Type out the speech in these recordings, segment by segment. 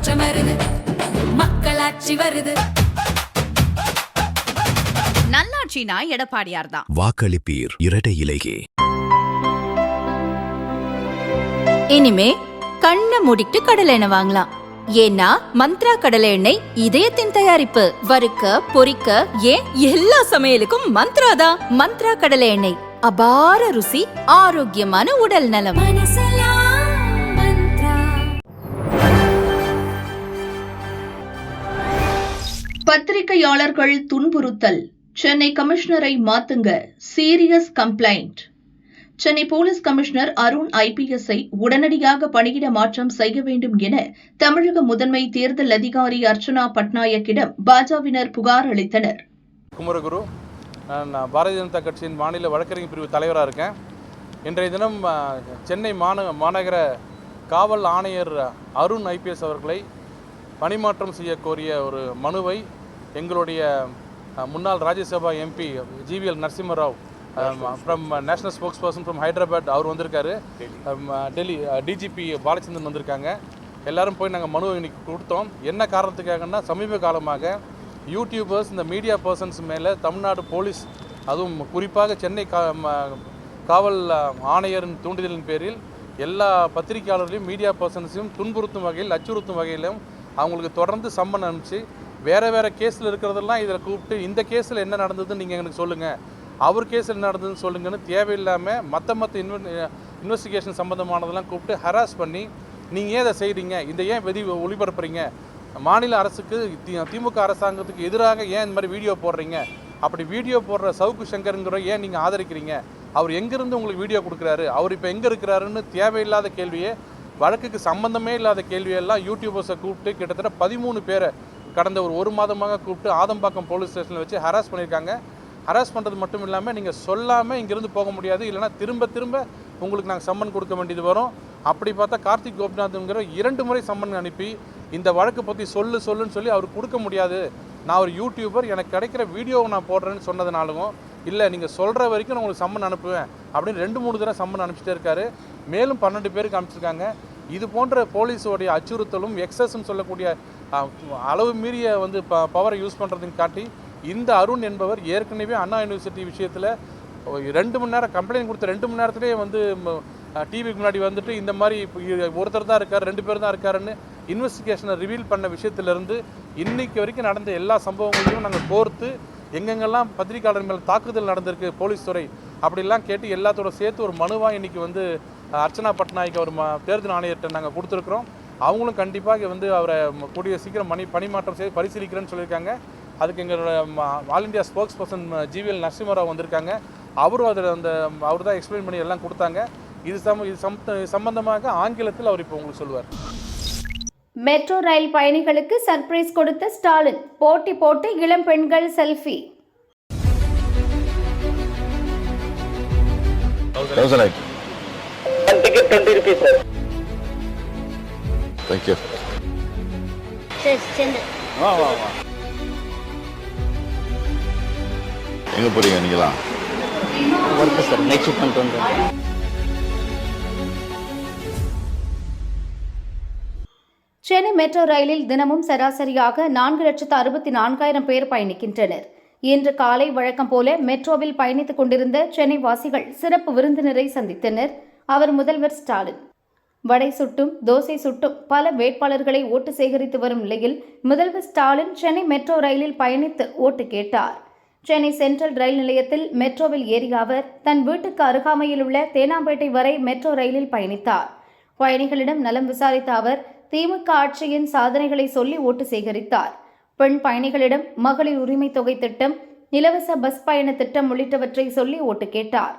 மாற்றம் வருது, மக்களாட்சி வருது. நல்லாட்சினா எடப்பாடியார் தான். வாக்களிப்பீர் இரட்டை இலையே. இனிமே கண்ணை மூடிட்டு கடலை எண்ணெய் வாங்கலாம். ஏன்னா மந்த்ரா கடலை எண்ணெய் இதயத்தின் தயாரிப்பு. வறுக்க பொரிக்க ஏன் எல்லா சமையலுக்கும் மந்த்ரா தான். மந்த்ரா கடலை எண்ணெய் அபார ருசி, ஆரோக்கியமான உடல் நலம். பத்திரிகையாளர்கள் துன்புறுத்தல், சென்னை கமிஷனரை மாத்துங்க, serious complaint. Chennai police commissioner Arun IPS-ஐ உடனடியாக பணியிட மாற்றம் செய்ய வேண்டும் என தமிழக முதன்மை தேர்தல் அதிகாரி அர்ச்சனா பட்நாயக்கிடம் பாஜவினர் புகார் அளித்தனர். குமரகுரு, நான் பாரதிய ஜனதா கட்சியின் மாநில வழக்கறிஞர் பிரிவு தலைவராக இருக்கேன். இன்றைய தினம் சென்னை மாநகர காவல் ஆணையர் அருண் IPS அவர்களை பணிமாற்றம் செய்ய கோரிய ஒரு மனுவை எங்களுடைய முன்னாள் Rajya Sabha MP GVL Narasimha Rao from national spokesperson from Hyderabad அவர் வந்திருக்காரு. டெல்லி DGP பாலச்சந்திரன் வந்திருக்காங்க. எல்லோரும் போய் நாங்கள் மனுவை இன்றைக்கி கொடுத்தோம். என்ன காரணத்துக்காகன்னா, சமீப காலமாக யூடியூபர்ஸ், இந்த மீடியா பர்சன்ஸ் மேலே தமிழ்நாடு போலீஸ், அதுவும் குறிப்பாக சென்னை காவல் ஆணையரின் தூண்டுதலின் பேரில் எல்லா பத்திரிகையாளர்களையும் மீடியா பர்சன்ஸையும் துன்புறுத்தும் வகையில், அச்சுறுத்தும் வகையிலும் அவங்களுக்கு தொடர்ந்து சம்மன் அனுப்பிச்சு வேறு கேஸில் இருக்கிறதெல்லாம் இதில் கூப்பிட்டு இந்த கேஸில் என்ன நடந்ததுன்னு நீங்கள் எனக்கு சொல்லுங்கள், அவர் கேஸில் என்ன நடந்ததுன்னு சொல்லுங்கன்னு தேவையில்லாமல் மற்ற இன்வெஸ்டிகேஷன் சம்மந்தமானதெல்லாம் கூப்பிட்டு ஹராஸ் பண்ணி, நீங்கள் ஏன் இதை செய்கிறீங்க, இதை ஏன் ஒளிபரப்புறீங்க, மாநில அரசுக்கு திமுக அரசாங்கத்துக்கு எதிராக ஏன் இந்த மாதிரி வீடியோ போடுறீங்க, அப்படி வீடியோ போடுற சவுக்கு சங்கருங்கிற ஏன் நீங்கள் ஆதரிக்கிறீங்க, அவர் எங்கேருந்து உங்களுக்கு வீடியோ கொடுக்குறாரு, அவர் இப்போ எங்கே இருக்கிறாருன்னு தேவையில்லாத கேள்வியே, வழக்குக்கு சம்பந்தமே இல்லாத கேள்வியெல்லாம் யூடியூபர்ஸை கூப்பிட்டு கிட்டத்தட்ட 13 பேரை கடந்த ஒரு மாதமாக கூப்பிட்டு ஆதம்பாக்கம் போலீஸ் ஸ்டேஷனில் வச்சு ஹராஸ் பண்ணியிருக்காங்க. ஹராஸ் பண்ணுறது மட்டும் இல்லாமல் நீங்கள் சொல்லாமல் இங்கேருந்து போக முடியாது, இல்லைனா திரும்ப உங்களுக்கு நாங்கள் சம்மன் கொடுக்க வேண்டியது வரும். அப்படி பார்த்தா கார்த்திக் கோபிநாத்ங்கிற 2 முறை சம்மன் அனுப்பி இந்த வழக்கு பற்றி சொல்லுன்னு சொல்லி அவர் கொடுக்க முடியாது, நான் ஒரு யூடியூபர், எனக்கு கிடைக்கிற வீடியோவை நான் போடுறேன்னு சொன்னதுனாலும், இல்லை நீங்கள் சொல்கிற வரைக்கும் நான் உங்களுக்கு சம்மன் அனுப்புவேன் அப்படின்னு 2-3 தடவை சம்மன் அனுப்பிச்சிட்டே இருக்காரு. மேலும் 12 பேருக்கு அனுப்பிச்சிருக்காங்க. இது போன்ற போலீஸோடைய அச்சுறுத்தலும் எக்ஸஸ்ன்னு சொல்லக்கூடிய அளவு மீறிய பவரை யூஸ் பண்ணுறதுன்னு காட்டி, இந்த அருண் என்பவர் ஏற்கனவே அண்ணா யூனிவர்சிட்டி விஷயத்தில் 2 மணி நேரம் கம்ப்ளைண்ட் கொடுத்த 2 மணி நேரத்திலே டிவிக்கு முன்னாடி வந்துட்டு இந்த மாதிரி ஒருத்தர் தான் இருக்கார், 2 பேர் தான் இருக்காருன்னு இன்வெஸ்டிகேஷனை ரிவீல் பண்ண விஷயத்திலிருந்து இன்னைக்கு வரைக்கும் நடந்த எல்லா சம்பவங்களையும் நாங்கள் கோர்த்து எங்கெங்கெல்லாம் பத்திரிகையாளர் மேலே தாக்குதல் நடந்திருக்கு போலீஸ் துறை அப்படிலாம் கேட்டு எல்லாத்தோட சேர்த்து ஒரு மனுவாக இன்றைக்கி அர்ச்சனா பட்நாயக் அவர் தேர்தல் ஆணையர்கிட்ட நாங்கள் கொடுத்துருக்குறோம். அவங்களும் கண்டிப்பாக அவரை கூடிய சீக்கிரம் பணிமாற்றம் செய்து பரிசீலிக்கிறேன்னு சொல்லியிருக்காங்க. அதுக்கு எங்களோட all India spokesperson GVL Narasimha Rao வந்திருக்காங்க. அவரும் அதில் அவர் தான் எக்ஸ்பிளைன் பண்ணி எல்லாம் கொடுத்தாங்க. இது சம்பந்தமாக ஆங்கிலத்தில் அவர் இப்போ உங்களுக்கு சொல்லுவார். மெட்ரோ ரயில் பயணிகளுக்கு சர்ப்ரைஸ் கொடுத்த ஸ்டாலின், போட்டி போட்டு இளம் பெண்கள் செல்ஃபி. எங்க போறீங்க நீங்களா? சென்னை மெட்ரோ ரயிலில் தினமும் சராசரியாக 4,64,000 பேர் பயணிக்கின்றனர். இன்று காலை வழக்கம் போல மெட்ரோவில் பயணித்துக் கொண்டிருந்த சென்னை வாசிகள் சிறப்பு விருந்தினரை சந்தித்தனர். அவர் முதல்வர் ஸ்டாலின். வடை சுட்டும் தோசை சுட்டும் பல வேட்பாளர்களை ஓட்டு சேகரித்து வரும் நிலையில் முதல்வர் ஸ்டாலின் சென்னை மெட்ரோ ரயிலில் பயணித்து ஓட்டு கேட்டார். சென்னை சென்ட்ரல் ரயில் நிலையத்தில் மெட்ரோவில் ஏறிய அவர் தன் வீட்டுக்கு அருகாமையில் உள்ள தேனாம்பேட்டை வரை மெட்ரோ ரயிலில் பயணித்தார். பயணிகளிடம் நலம் விசாரித்த அவர் திமுக ஆட்சியின் சாதனைகளை சொல்லி ஓட்டு சேகரித்தார். பெண் பயணிகளிடம் மகளிர் உரிமை தொகை திட்டம், இலவச பஸ் பயண திட்டம் உள்ளிட்டவற்றை சொல்லி ஓட்டு கேட்டார்.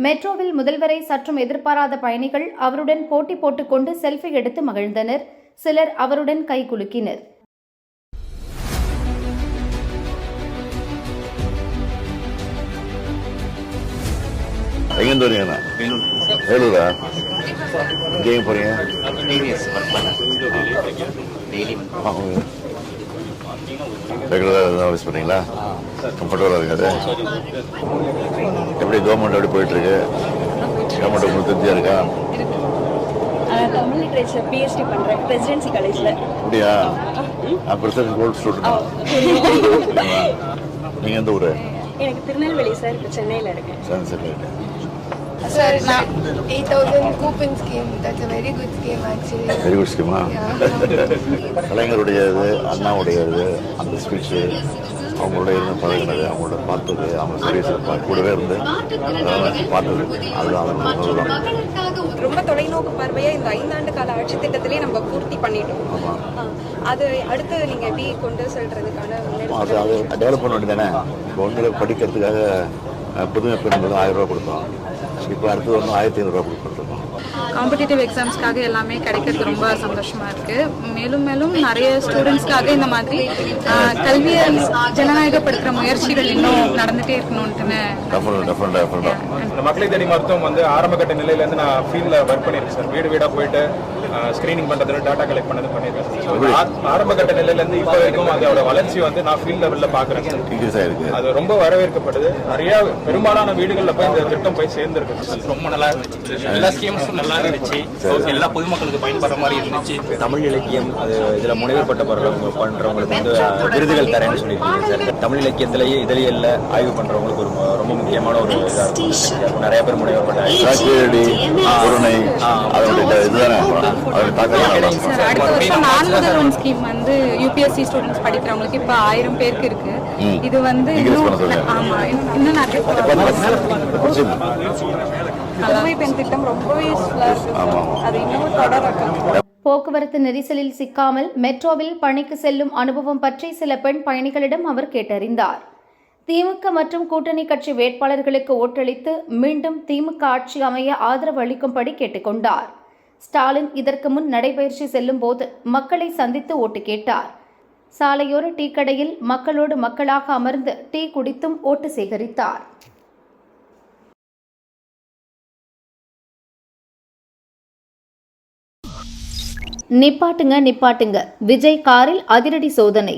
மெட்ரோவில் முதல்வரை சற்றும் எதிர்பாராத பயணிகள் அவருடன் போட்டி போட்டுக்கொண்டு செல்ஃபி எடுத்து மகிழ்ந்தனர். சிலர் அவருடன் கை குலுக்கினர். வேலூரா? எங்க போறீங்க? ரெகுலராக ஆஃபீஸ் பண்ணீங்களா? கம்ஃபர்டபுளாக இருக்காது? எப்படி கவர்மெண்ட் எப்படி போயிட்டு இருக்கு? கவர்மெண்ட் உங்களுக்கு திருப்தியாக இருக்கா? தமிழ் லிட்ரேச்சர் பிஹெச்டி பண்ணுறேன் பிரசிடென்சி காலேஜில். அப்படியா? நான் பிரசிடென்ட் கோல்ட் ஸ்டூடெண்ட். நீங்கள் எந்த ஊர்? எனக்கு திருநெல்வேலி சார், இப்போ சென்னையில் இருக்கேன். சரி. Sir, 8,000 coupon scheme. That's a very good scheme actually. Very good schema? கலைஞருடைய இது, அண்ணாவுடைய இது, அந்த ஸ்பீச்சு, அவங்களோட இருந்து பழகினது, அவங்களோட பார்த்தது, அவங்க சர்வீஸ் கூடவே இருந்து பார்த்தது, அதுதான் ரொம்ப தொலைநோக்கு பார்வையா இந்த 5 ஆண்டு கால ஆட்சி திட்டத்திலே நம்ம பூர்த்தி பண்ணிட்டோம். அது அடுத்து நீங்க எப்படி கொண்டு செல்றதுக்கான அது டெவலப் பண்ண வேண்டியதானே. இப்போ வந்து படிக்கிறதுக்காக புதுமை பெண்களும் 1000 ரூபா கொடுத்தோம். இப்போ அடுத்தது வந்து 1500 ரூபா கொடுத்துருக்கோம். காம்படிட்டிவ் எக்ஸாம்ஸ்க்காக எல்லாமே கிடைக்கிறது ரொம்ப சந்தோஷமா இருக்கு. மேலும் நிறைய ஸ்டூடெண்ட்ஸ்க்காக இந்த மாதிரி கல்வியை ஜனநாயகப்படுத்துற முயற்சிகள் இன்னும் நடந்துட்டே இருக்கணும்னு. இந்த மக்களை தேடி மருத்துவம் வந்து ஆரம்ப கட்ட நிலையிலேருந்து நான் ஃபீல்டில் ஒர்க் பண்ணியிருக்கேன் சார். வீடாக போயிட்டு ஸ்க்ரீனிங் பண்ணுறது, டேட்டா கலெக்ட் பண்ணது பண்ணியிருக்கேன். ஆரம்ப கட்ட நிலையிலேருந்து இப்போ வரைக்கும் அதோட வளர்ச்சி வந்து நான் ஃபீல்ட் லெவலில் பார்க்குறேன். அது ரொம்ப வரவேற்கப்படுது. நிறைய பெரும்பாலான வீடுகளில் போய் இந்த திட்டம் போய் சேர்ந்துருக்கு. ரொம்ப நல்லா இருந்துச்சு. எல்லா ஸ்கீம்ஸும் நல்லா இருந்துச்சு. எல்லா பொதுமக்களுக்கு பயன்படுற மாதிரி இருந்துச்சு. தமிழ் இலக்கியம் அது இதில் முனைவர் பட்ட பண்ணுறவங்களுக்கு வந்து விருதுகள் தரேன்னு சொல்லியிருக்கீங்க சார். தமிழ் இலக்கியத்திலேயே இதழியல்ல ஆய்வு பண்ணுறவங்களுக்கு ஒரு ரொம்ப முக்கியமான ஒரு இதாக இருக்கும். நிறைய பேர் முனைவர் பட்ட ஸ்கீம் வந்து யூபிஎஸ்சி ஸ்டூடெண்ட்ஸ் படிக்கிறவங்களுக்கு இப்போ 1000 பேருக்கு இருக்கு. இது வந்து இன்னும் நிறைய புதுமை பெண் திட்டம் ரொம்பவே யூஸ்ஃபுல்லா இருக்கு. அது இன்னும் தொடரட்டும். போக்குவரத்து நெரிசலில் சிக்காமல் மெட்ரோவில் பணிக்கு செல்லும் அனுபவம் பற்றி சில பெண் பயணிகளிடம் அவர் கேட்டறிந்தார். திமுக மற்றும் கூட்டணி கட்சி வேட்பாளர்களுக்கு ஓட்டளித்து மீண்டும் திமுக ஆட்சி அமைய ஆதரவு அளிக்கும்படி கேட்டுக்கொண்டார். ஸ்டாலின் இதற்கு முன் நடைபயிற்சி செல்லும் போது மக்களை சந்தித்து ஓட்டு கேட்டார். சாலையோர டீ கடையில் மக்களோடு மக்களாக அமர்ந்து டீ குடித்தும் ஓட்டு சேகரித்தார். நிப்பாட்டுங்க விஜய் காரில் அதிரடி சோதனை.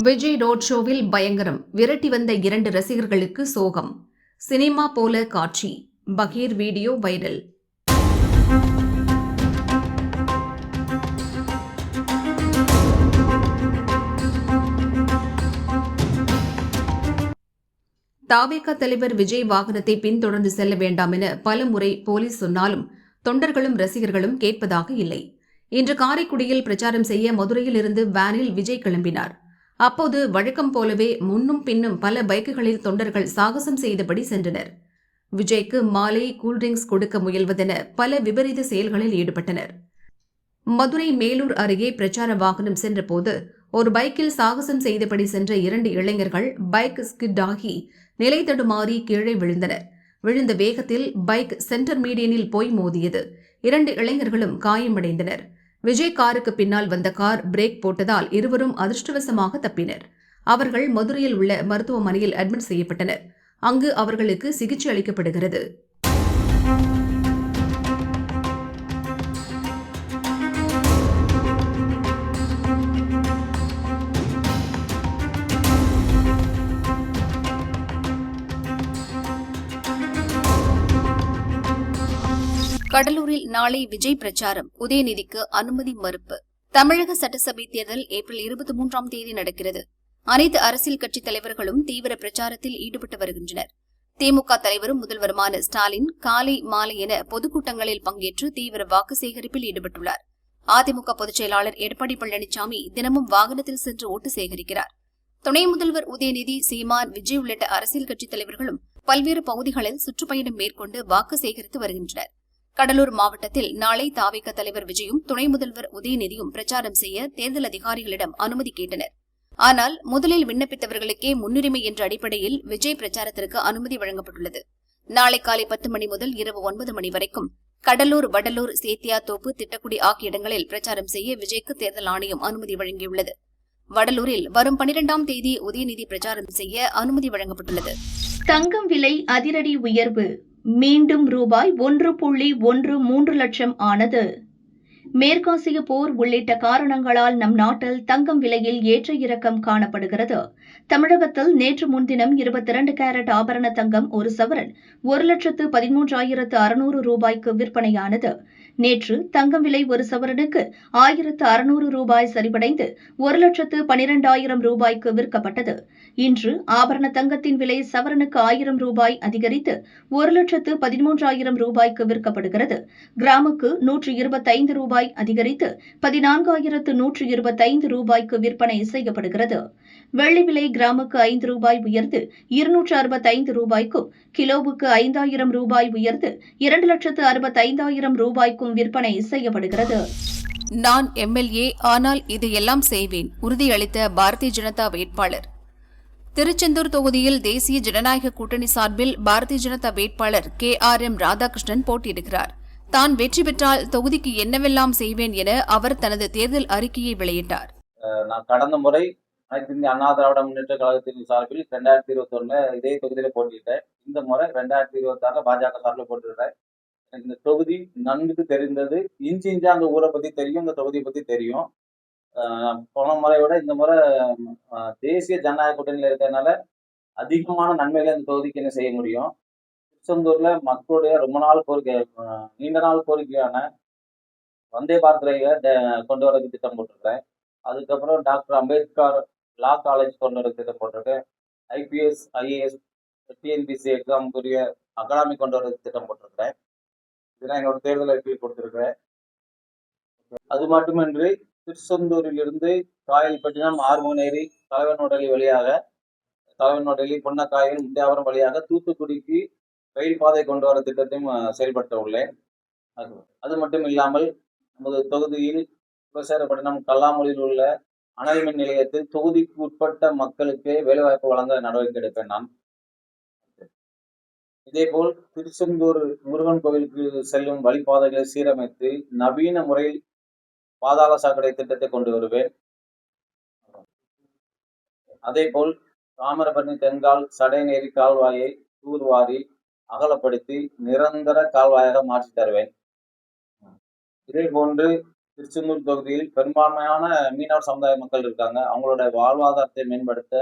விஜய் ரோட் ஷோவில் பயங்கரம், விரட்டி வந்த 2 ரசிகர்களுக்கு சோகம். சினிமா போல காட்சி. பகீர் வீடியோ வைரல். தாவேகா தலைவர் விஜய் வாகனத்தை பின்தொடர்ந்து செல்ல வேண்டாம் என பலமுறை போலீஸ் சொன்னாலும் தொண்டர்களும் ரசிகர்களும் கேட்பதாக இல்லை. இன்று காரைக்குடியில் பிரச்சாரம் செய்ய மதுரையில் இருந்து வேனில் விஜய் கிளம்பினார். அப்போது வழக்கம் போலவே முன்னும் பின்னும் பல பைக்குகளில் தொண்டர்கள் சாகசம் செய்தபடி சென்றனர். விஜய்க்கு மாலை கூல்ட்ரிங்க்ஸ் கொடுக்க முயல்வதென பல விபரீத செயல்களில் ஈடுபட்டனர். மதுரை மேலூர் அருகே பிரச்சார வாகனம் சென்றபோது ஒரு பைக்கில் சாகசம் செய்தபடி சென்ற 2 இளைஞர்கள் பைக் ஸ்கிட் ஆகி நிலை தடுமாறி கீழே விழுந்தனர். விழுந்த வேகத்தில் பைக் சென்டர் மீடியனில் போய் மோதியது. 2 இளைஞர்களும் காயமடைந்தனர். விஜய் காருக்கு பின்னால் வந்த கார் பிரேக் போட்டதால் இருவரும் அதிர்ஷ்டவசமாக தப்பினர். அவர்கள் மதுரையில் உள்ள மருத்துவமனையில் அட்மிட் செய்யப்பட்டனர். அங்கு அவர்களுக்கு சிகிச்சை அளிக்கப்படுகிறது. கடலூரில் நாளை விஜய் பிரச்சாரம். உதயநிதிக்கு அனுமதி மறுப்பு. தமிழக சட்டசபை தேர்தல் ஏப்ரல் 23ஆம் தேதி நடக்கிறது. அனைத்து அரசியல் கட்சித் தலைவர்களும் தீவிர பிரச்சாரத்தில் ஈடுபட்டு வருகின்றனர். திமுக தலைவரும் முதல்வருமான ஸ்டாலின் காலை மாலை என பொதுக்கூட்டங்களில் பங்கேற்று தீவிர வாக்கு சேகரிப்பில் ஈடுபட்டுள்ளார். அதிமுக பொதுச் செயலாளர் எடப்பாடி பழனிசாமி தினமும் வாகனத்தில் சென்று ஓட்டு சேகரிக்கிறார். துணை முதல்வர் உதயநிதி, சீமான், விஜய் உள்ளிட்ட அரசியல் கட்சித் தலைவர்களும் பல்வேறு பகுதிகளில் சுற்றுப்பயணம் மேற்கொண்டு வாக்கு சேகரித்து வருகின்றனர். கடலூர் மாவட்டத்தில் நாளை தாவேகா தலைவர் விஜயும் துணை முதல்வர் உதயநிதியும் பிரச்சாரம் செய்ய தேர்தல் அதிகாரிகளிடம் அனுமதி கேட்டனர். ஆனால் முதலில் விண்ணப்பித்தவர்களுக்கே முன்னுரிமை என்ற அடிப்படையில் விஜய் பிரச்சாரத்திற்கு அனுமதி வழங்கப்பட்டுள்ளது. நாளை காலை 10 மணி முதல் இரவு 9 மணி வரைக்கும் கடலூர், வடலூர், சேத்தியாத்தோப்பு, திட்டக்குடி ஆகிய இடங்களில் பிரச்சாரம் செய்ய விஜய்க்கு தேர்தல் ஆணையம் அனுமதி வழங்கியுள்ளது. வடலூரில் வரும் 12ஆம் தேதி உதயநிதி பிரச்சாரம் செய்ய அனுமதி வழங்கப்பட்டுள்ளது. தங்கம் விலை அதிரடி உயர்வு. மீண்டும் ரூபாய் 1.13 லட்சம் ஆனது. மேற்காசிய போர் உள்ளிட்ட காரணங்களால் நம் நாட்டில் தங்கம் விலையில் ஏற்ற இறக்கம் காணப்படுகிறது. தமிழகத்தில் நேற்று முன்தினம் 22 கேரட் ஆபரண தங்கம் ஒரு சவரன் 1,13,600 ரூபாய்க்கு விற்பனையானது. நேற்று தங்கம் விலை ஒரு சவரனுக்கு 1,600 ரூபாய் சரிவடைந்து 1,12,000 ரூபாய்க்கு விற்கப்பட்டது. இன்று ஆபரண தங்கத்தின் விலை சவரனுக்கு 1000 ரூபாய் அதிகரித்து 1,13,000 ரூபாய்க்கு விற்கப்படுகிறது. கிராமுக்கு 125 ரூபாய் அதிகரித்து 14,125 ரூபாய்க்கு விற்பனை செய்யப்படுகிறது. வெள்ளி விலை கிராமுக்கு 5 ரூபாய் உயர்ந்து 265 ரூபாய்க்கும், கிலோவுக்கு 5,000 ரூபாய் உயர்ந்து 2,65,000 ரூபாய்க்கும் விற்பனை செய்யப்படுகிறது. நான் எம்எல்ஏ, ஆனால் இதையெல்லாம் செய்வேன், உறுதியளித்த பாரதிய ஜனதா வேட்பாளர். திருச்செந்தூர் தொகுதியில் தேசிய ஜனநாயக கூட்டணி சார்பில் பாரதிய ஜனதா வேட்பாளர் KRM ராதாகிருஷ்ணன் போட்டியிடுகிறார். தான் வெற்றி பெற்றால் தொகுதிக்கு என்னவெல்லாம் செய்வேன் என அவர் தனது தேர்தல் அறிக்கையை வெளியிட்டார். நான் கடந்த முறை அனைத்து இந்திய அண்ணா திராவிட முன்னேற்ற கழகத்தின் சார்பில் 2021 இதே தொகுதியில போட்டியிட்டேன். இந்த முறை 2026 பாஜக சார்பில் போட்டிடுறேன். இந்த தொகுதி நன்கு தெரிந்தது. இஞ்சி இஞ்சா அந்த ஊரை பத்தி தெரியும், இந்த தொகுதியை பத்தி தெரியும். போன முறையை விட இந்த முறை தேசிய ஜனநாயக கூட்டணியில இருக்கிறதுனால அதிகமான நன்மைகளை இந்த தொகுதிக்கு என்ன செய்ய முடியும். திருச்செந்தூர்ல மக்களுடைய ரொம்ப நாள் கோரிக்கை, நீண்ட நாள் கோரிக்கையான வந்தே பாரத் ரயிலை கொண்டு வரதுக்கு திட்டம் போட்டிருக்கேன். அதுக்கப்புறம் டாக்டர் அம்பேத்கர் லா காலேஜ் கொண்டு வர திட்டம் போட்டிருக்கேன். IPS, IAS, TNPC எக்ஸாமுக்குரிய அகாடமி கொண்டு வர திட்டம் போட்டிருக்கிறேன். இதெல்லாம் என்னோட தேர்தல் அறிக்கையில் கொடுத்திருக்கிறேன். அது மட்டுமின்றி திருச்செந்தூரில் இருந்து காயல்பட்டினம், ஆர்மநேரி, தலைவனோடலி வழியாக தலைவனோடலி, பொன்னக்காயல், முத்தியாபுரம் வழியாக தூத்துக்குடிக்கு ரயில் பாதை கொண்டு வர திட்டத்தையும் செயல்படுத்த உள்ளேன். அது மட்டும் இல்லாமல் நமது தொகுதியில் விவசாயப்பட்டினம், கல்லாமொழியில் உள்ள அனல் மின் நிலையத்தில் தொகுதிக்கு உட்பட்ட மக்களுக்கு வேலைவாய்ப்பு வழங்க நடவடிக்கை எடுப்பேன் நான். இதேபோல் திருச்செந்தூர் முருகன் கோவிலுக்கு செல்லும் வழிபாதைகளை சீரமைத்து நவீன முறையில் பாதாள சாக்கடை திட்டத்தை கொண்டு வருவேன். அதேபோல் தாமிரபரணி தென்கால் சடைநேரி கால்வாயை தூர்வாரி அகலப்படுத்தி நிரந்தர கால்வாயாக மாற்றி தருவேன். இதே போன்று திருச்செந்தூர் தொகுதியில் பெரும்பான்மையான மீனவர் சமுதாய மக்கள் இருக்காங்க. அவங்களோட வாழ்வாதாரத்தை மேம்படுத்த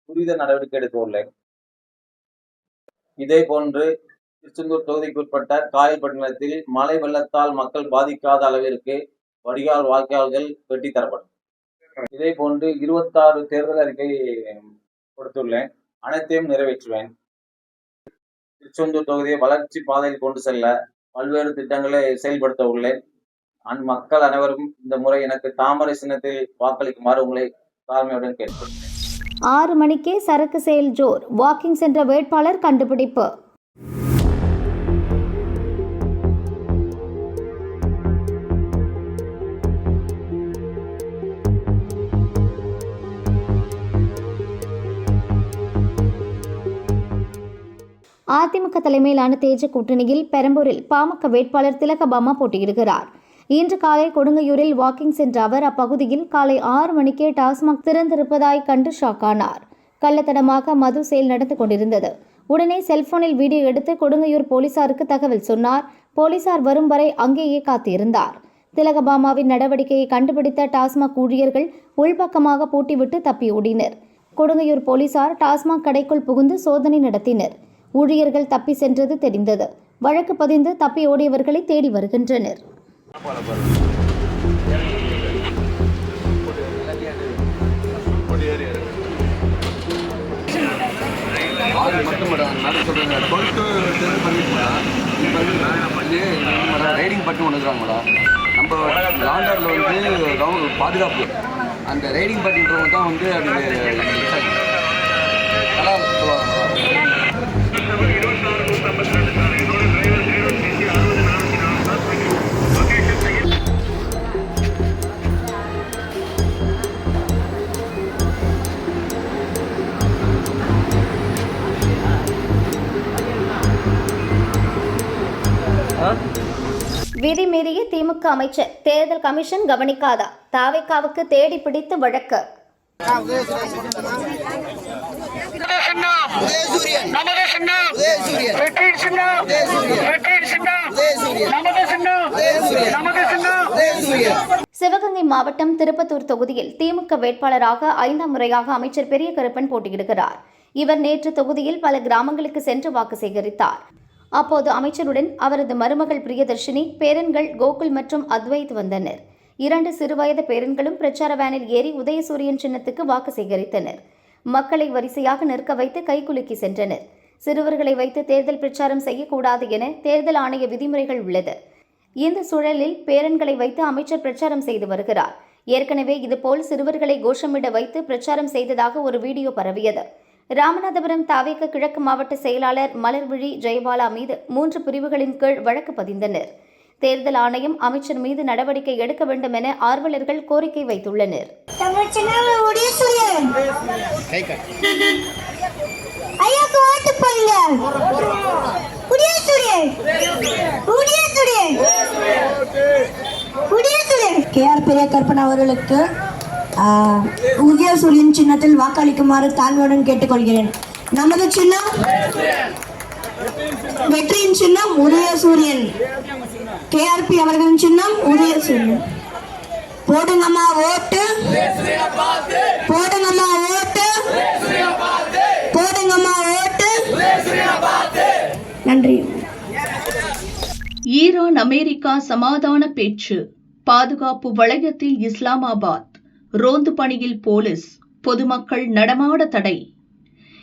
துரித நடவடிக்கை எடுக்க உள்ளேன். இதே போன்று திருச்செந்தூர் தொகுதிக்குட்பட்ட காயல்பட்டு நிலத்தில் மழை வெள்ளத்தால் மக்கள் பாதிக்காத அளவிற்கு வடிகால் வாய்க்கால்கள் வெட்டி தரப்படும். இதே போன்று 26 தேர்தல் அறிக்கை கொடுத்துள்ளேன். அனைத்தையும் நிறைவேற்றுவேன். திருச்செந்தூர் தொகுதியை வளர்ச்சி பாதையில் கொண்டு செல்ல பல்வேறு திட்டங்களை செயல்படுத்த உள்ளேன். மக்கள் அனைவரும் இந்த முறை எனக்கு தாமரை சின்னத்தில் வாக்களிக்குமாறு உங்களை தாழ்மையுடன் கேட்டுக்கொள்கிறேன். 6 மணிக்கே சரக்கு செயல் ஜோர். வாக்கிங் சென்ற வேட்பாளர் கண்டுபிடிப்பு. அதிமுக தலைமையிலான தேஜ கூட்டணியில் பெரம்பூரில் பாமக வேட்பாளர் திலகபாமா போட்டியிடுகிறார். இன்று காலை கொடுங்கையூரில் வாக்கிங் சென்ற அவர் அப்பகுதியில் காலை 6 மணிக்கே டாஸ்மாக் திறந்திருப்பதாய் கண்டு ஷாக்கானார். கள்ளத்தனமாக மது சேல் நடந்து கொண்டிருந்தது. உடனே செல்போனில் வீடியோ எடுத்து கொடுங்கையூர் போலீசாருக்கு தகவல் சொன்னார். போலீசார் வரும் வரை அங்கேயே காத்திருந்தார். திலகபாமாவின் நடவடிக்கையை கண்டுபிடித்த டாஸ்மாக் ஊழியர்கள் உள்பக்கமாக பூட்டிவிட்டு தப்பி ஓடினர். கொடுங்கையூர் போலீசார் டாஸ்மாக் கடைக்குள் புகுந்து சோதனை நடத்தினர். ஊழியர்கள் தப்பி சென்றது தெரிந்தது. வழக்கு பதிந்து தப்பி ஓடியவர்களை தேடி வருகின்றனர். ரைடிங் பட்டு ஒன்று இருக்கிறாங்களா நம்ம லாண்டரில் வந்து பாதுகாப்பு அந்த ரைடிங் பட்டுன்றவங்க தான் வந்து அது நல்லா சொல்லுவாங்களா. விதி மீறிய திமுக அமைச்சர் தேர்தல் கமிஷன் கவனிக்காதா? தாவேக்காவுக்கு தேடி பிடித்து வழக்கு. சிவகங்கை மாவட்டம் திருப்பத்தூர் தொகுதியில் திமுக வேட்பாளராக 5ஆம் முறையாக அமைச்சர் பெரிய கருப்பன் போட்டியிடுகிறார். இவர் நேற்று தொகுதியில் பல கிராமங்களுக்கு சென்று வாக்கு சேகரித்தார். அப்போது அமைச்சருடன் அவரது மருமகள் பிரியதர்ஷினி, பேரன்கள் கோகுல் மற்றும் அத்வைத் வந்தனர். 2 சிறுவயது பேரன்களும் பிரச்சார வேனில் ஏறி உதயசூரியன் சின்னத்துக்கு வாக்கு சேகரித்தனர். மக்களை வரிசையாக நிற்க வைத்து கைகுலுக்கி சென்றனர். சிறுவர்களை வைத்து தேர்தல் பிரச்சாரம் செய்யக்கூடாது என தேர்தல் ஆணைய விதிமுறைகள் உள்ளது. இந்த சூழலில் பேரன்களை வைத்து அமைச்சர் பிரச்சாரம் செய்து வருகிறார். ஏற்கனவே இதுபோல் சிறுவர்களை கோஷமிட வைத்து பிரச்சாரம் செய்ததாக ஒரு வீடியோ பரவியது. ராமநாதபுரம் தாவேக கிழக்கு மாவட்ட செயலாளர் மலர்விழி ஜெயபாலா மீது 3 பிரிவுகளின் கீழ் வழக்கு பதிந்தனர். தேர்தல் ஆணையம் அமைச்சர் மீது நடவடிக்கை எடுக்க வேண்டும் என ஆர்வலர்கள் கோரிக்கை வைத்துள்ளனர். பெரிய கருப்பன் அவர்களுக்கு உதயசூரியன் சின்னத்தில் வாக்களிக்குமாறு தாழ்மையுடன் கேட்டுக்கொள்கிறேன். நமது சின்னம் வெற்றியின் சின்னம் உதயசூரியன். கேஆர்பி அவர்களின் சின்னம் உதயசூரியன். போடுங்கம்மா ஓட்டு, போடுங்கம்மா ஓட்டு, போடுங்கம்மா ஓட்டு. நன்றி. ஈரான் அமெரிக்கா சமாதான பேச்சு. பாதுகாப்பு வளையத்தில் இஸ்லாமாபாத். ரோந்து பணியில் போலீஸ். பொதுமக்கள் நடமாட தடை.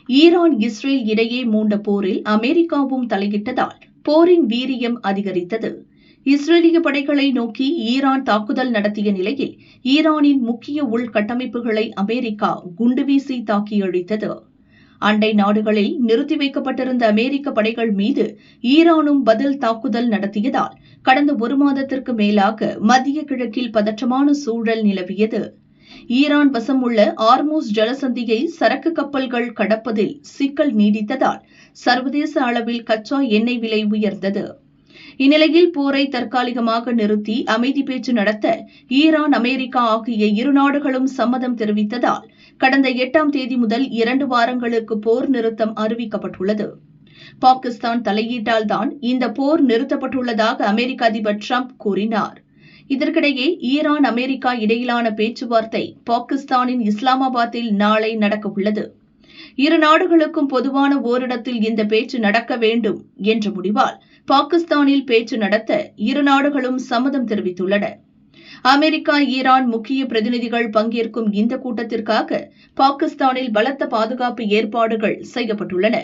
ஈரான் இஸ்ரேல் இடையே மூண்ட போரில் அமெரிக்காவும் தலையிட்டதால் போரின் வீரியம் அதிகரித்தது. இஸ்ரேலிய படைகளை நோக்கி ஈரான் தாக்குதல் நடத்திய நிலையில் ஈரானின் முக்கிய உள்கட்டமைப்புகளை அமெரிக்கா குண்டுவீசி தாக்கி அழித்தது. அண்டை நாடுகளில் நிறுத்தி வைக்கப்பட்டிருந்த அமெரிக்க படைகள் மீது ஈரானும் பதில் தாக்குதல் நடத்தியதால் கடந்த 1 மாதத்திற்கு மேலாக மத்திய கிழக்கில் பதற்றமான சூழல் நிலவியது. ஈரான் வசம் உள்ள ஆர்மூஸ் ஜலசந்தியை சரக்கு கப்பல்கள் கடப்பதில் சிக்கல் நீடித்ததால் சர்வதேச அளவில் கச்சா எண்ணெய் விலை உயர்ந்தது. இந்நிலையில் போரை தற்காலிகமாக நிறுத்தி அமைதி பேச்சு நடத்த ஈரான், அமெரிக்கா ஆகிய 2 நாடுகளும் சம்மதம் தெரிவித்ததால் கடந்த 8ஆம் தேதி முதல் 2 வாரங்களுக்கு போர் நிறுத்தம் அறிவிக்கப்பட்டுள்ளது. பாகிஸ்தான் தலையீட்டால் தான் இந்த போர் நிறுத்தப்பட்டுள்ளதாக அமெரிக்க அதிபர் டிரம்ப் கூறினார். இதற்கிடையே ஈரான் அமெரிக்கா இடையிலான பேச்சுவார்த்தை பாகிஸ்தானின் இஸ்லாமாபாத்தில் நாளை நடக்கவுள்ளது. இரு நாடுகளுக்கும் பொதுவான ஓரிடத்தில் இந்த பேச்சு நடக்க வேண்டும் என்ற முடிவால் பாகிஸ்தானில் பேச்சு நடத்த இரு நாடுகளும் சம்மதம் தெரிவித்துள்ளன. அமெரிக்கா ஈரான் முக்கிய பிரதிநிதிகள் பங்கேற்கும் இந்த கூட்டத்திற்காக பாகிஸ்தானில் பலத்த பாதுகாப்பு ஏற்பாடுகள் செய்யப்பட்டுள்ளன.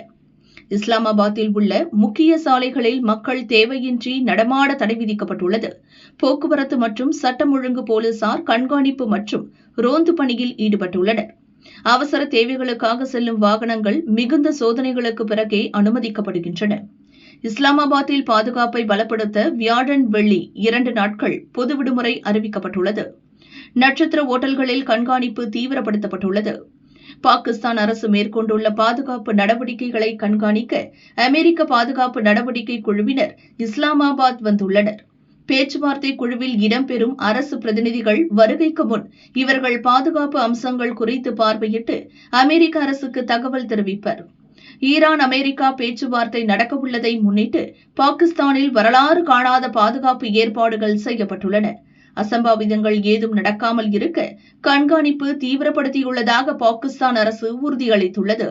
இஸ்லாமாபாத்தில் உள்ள முக்கிய சாலைகளில் மக்கள் தேவையின்றி நடமாட தடை விதிக்கப்பட்டுள்ளது. போக்குவரத்து மற்றும் சட்டம் ஒழுங்கு போலீசார் கண்காணிப்பு மற்றும் ரோந்து பணியில் ஈடுபட்டுள்ளனர். அவசர தேவைகளுக்காக செல்லும் வாகனங்கள் மிகுந்த சோதனைகளுக்கு பிறகே அனுமதிக்கப்படுகின்றன. இஸ்லாமாபாத்தில் பாதுகாப்பை பலப்படுத்த வியாழன் வெள்ளி 2 நாட்கள் பொது விடுமுறை அறிவிக்கப்பட்டுள்ளது. நட்சத்திர ஓட்டல்களில் கண்காணிப்பு தீவிரப்படுத்தப்பட்டுள்ளது. பாகிஸ்தான் அரசு மேற்கொண்டுள்ள பாதுகாப்பு நடவடிக்கைகளை கண்காணிக்க அமெரிக்க பாதுகாப்பு நடவடிக்கை குழுவினர் இஸ்லாமாபாத் வந்துள்ளனர். பேச்சுவார்த்தை குழுவில் இடம்பெறும் அரசு பிரதிநிதிகள் வருகைக்கு முன் இவர்கள் பாதுகாப்பு அம்சங்கள் குறித்து பார்வையிட்டு அமெரிக்க அரசுக்கு தகவல் தெரிவிப்பர். ஈரான் அமெரிக்கா பேச்சுவார்த்தை நடக்கவுள்ளதை முன்னிட்டு பாகிஸ்தானில் வரலாறு காணாத பாதுகாப்பு ஏற்பாடுகள் செய்யப்பட்டுள்ளன. அசம்பாவிதங்கள் ஏதும் நடக்காமல் இருக்க கண்காணிப்பு தீவிரப்படுத்தியுள்ளதாக பாகிஸ்தான் அரசு உறுதியளித்துள்ளது.